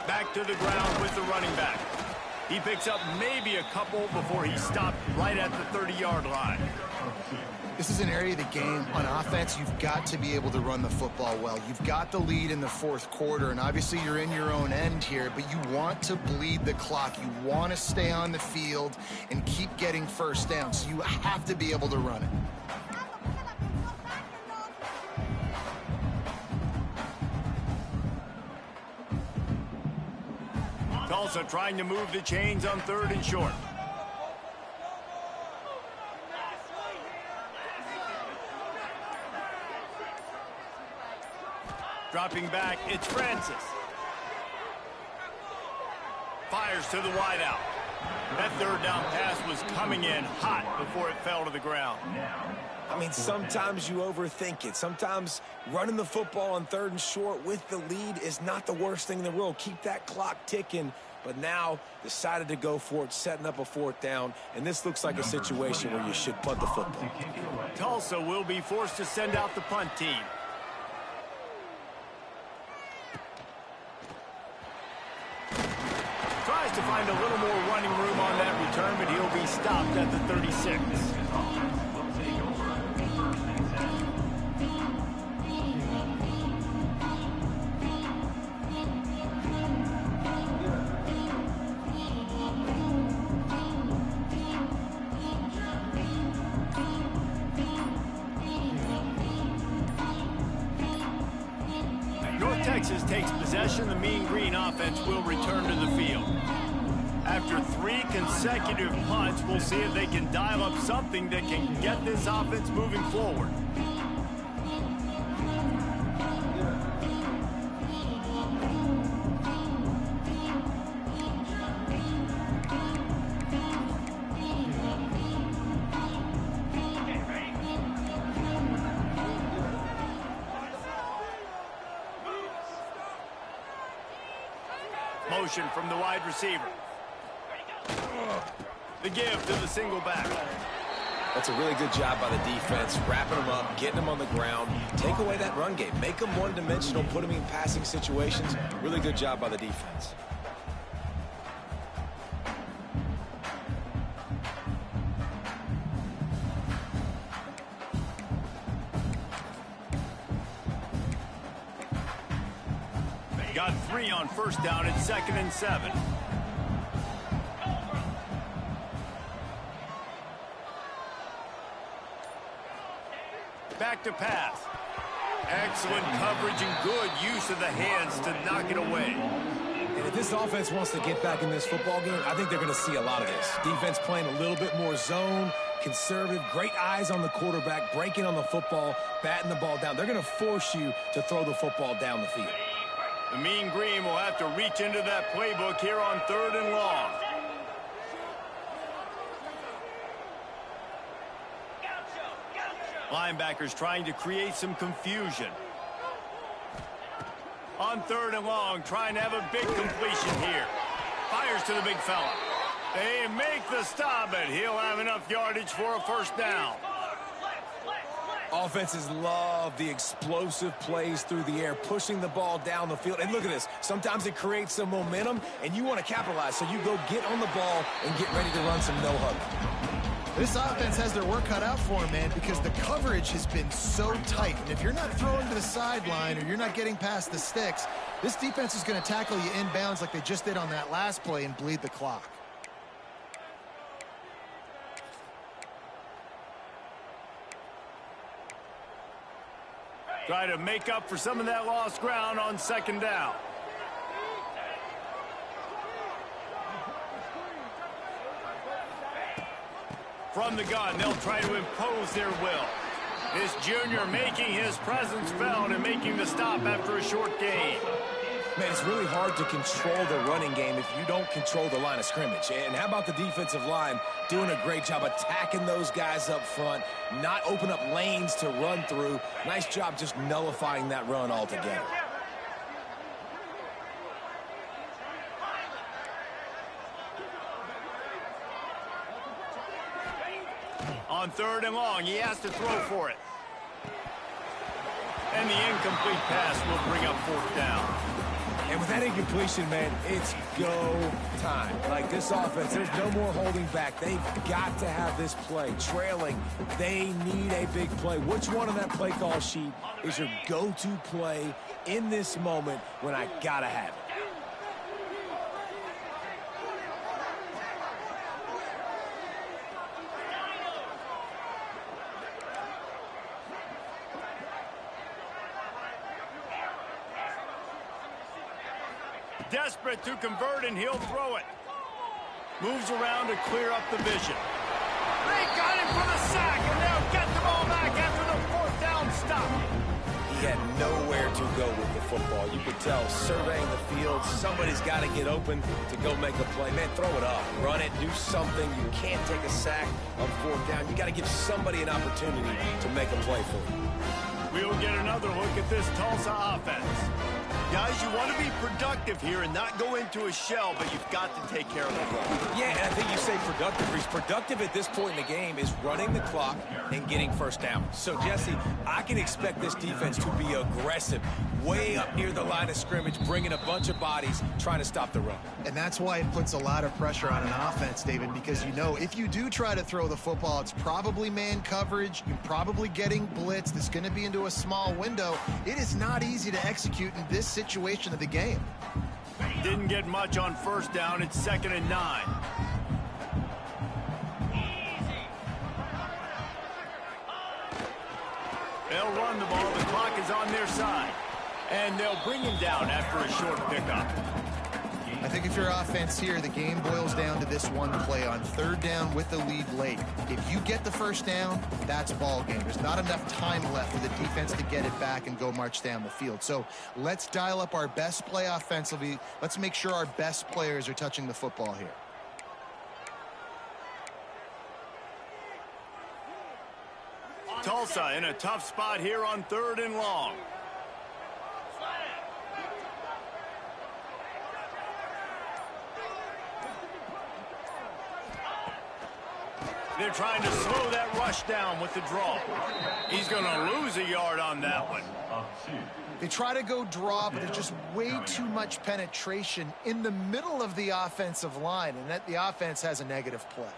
Speaker 1: Back to the ground with the running back. He picks up maybe a couple before he stopped right at the 30-yard line.
Speaker 3: This is an area of the game on offense you've got to be able to run the football well. You've got the lead in the 4th quarter, and obviously you're in your own end here, but you want to bleed the clock. You want to stay on the field and keep getting 1st down, so you have to be able to run it.
Speaker 1: Tulsa trying to move the chains on 3rd and short. Dropping back, it's Francis. Fires to the wideout. That 3rd down pass was coming in hot before it fell to the ground.
Speaker 2: I mean, sometimes you overthink it. Sometimes running the football on 3rd and short with the lead is not the worst thing in the world. Keep that clock ticking. But now decided to go for it, setting up a 4th down. And this looks like a situation where you should punt the football.
Speaker 1: Tulsa will be forced to send out the punt team. Tries to find a little more running room on that return, but he'll be stopped at the 36. Texas takes possession. The Mean Green offense will return to the field. After 3 consecutive punts, we'll see if they can dial up something that can get this offense moving forward. motion from the wide receiver. The give to the single back.
Speaker 2: That's a really good job by the defense, wrapping them up, getting them on the ground. Take away that run game. Make them one-dimensional, put them in passing situations. Really good job by the defense.
Speaker 1: Got 3 on first down. It's 2nd and 7. Back to pass. Excellent coverage and good use of the hands to knock it away.
Speaker 2: And if this offense wants to get back in this football game, I think they're going to see a lot of this. Defense playing a little bit more zone, conservative, great eyes on the quarterback, breaking on the football, batting the ball down. They're going to force you to throw the football down the field.
Speaker 1: The Mean Green will have to reach into that playbook here on 3rd and long. Linebackers trying to create some confusion. On 3rd and long, trying to have a big completion here. Fires to the big fella. They make the stop, but he'll have enough yardage for a first down.
Speaker 2: Offenses love the explosive plays through the air, pushing the ball down the field. And look at this. Sometimes it creates some momentum, and you want to capitalize. So you go get on the ball and get ready to run some no-huddle.
Speaker 3: This offense has their work cut out for them, man, because the coverage has been so tight. And if you're not throwing to the sideline or you're not getting past the sticks, this defense is going to tackle you inbounds like they just did on that last play and bleed the clock.
Speaker 1: Try to make up for some of that lost ground on 2nd down. From the gun, they'll try to impose their will. This junior making his presence felt and making the stop after a short gain.
Speaker 2: Man, it's really hard to control the running game if you don't control the line of scrimmage. And how about the defensive line doing a great job attacking those guys up front, not open up lanes to run through. Nice job just nullifying that run altogether.
Speaker 1: On 3rd and long, he has to throw for it. And the incomplete pass will bring up 4th down.
Speaker 2: And with that incompletion, man, it's go time. Like this offense, there's no more holding back. They've got to have this play. Trailing, they need a big play. Which one on that play call sheet is your go-to play in this moment when I gotta have it?
Speaker 1: Desperate to convert, and he'll throw it. Moves around to clear up the vision. They got him for the sack, and they'll get the ball back after the 4th down stop.
Speaker 2: He had nowhere to go with the football. You could tell, surveying the field, somebody's got to get open to go make a play. Man, throw it up, run it, do something. You can't take a sack on 4th down. You got to give somebody an opportunity to make a play for you.
Speaker 1: We'll get another look at this Tulsa offense. Guys, you want to be productive here and not go into a shell, but you've got to take care of the ball.
Speaker 2: Yeah, and I think you say productive. He's productive at this point in the game is running the clock and getting first down. So, Jesse, I can expect this defense to be aggressive, way up near the line of scrimmage, bringing a bunch of bodies, trying to stop the run.
Speaker 3: And that's why it puts a lot of pressure on an offense, David, because you know if you do try to throw the football, it's probably man coverage. You're probably getting blitzed. It's going to be into a small window. It is not easy to execute in this situation of the game.
Speaker 1: Didn't get much on 1st down. It's 2nd and 9. They'll run the ball. The clock is on their side. And they'll bring him down after a short pickup.
Speaker 3: I think if you're offense here, the game boils down to this one play on 3rd down with the lead late. If you get the first down, that's ball game. There's not enough time left for the defense to get it back and go march down the field. So let's dial up our best play offensively. Let's make sure our best players are touching the football here.
Speaker 1: Tulsa in a tough spot here on 3rd and long. They're trying to slow that rush down with the draw. He's going to lose a yard on that one.
Speaker 3: They try to go draw, but there's just way too much penetration in the middle of the offensive line, and that the offense has a negative play.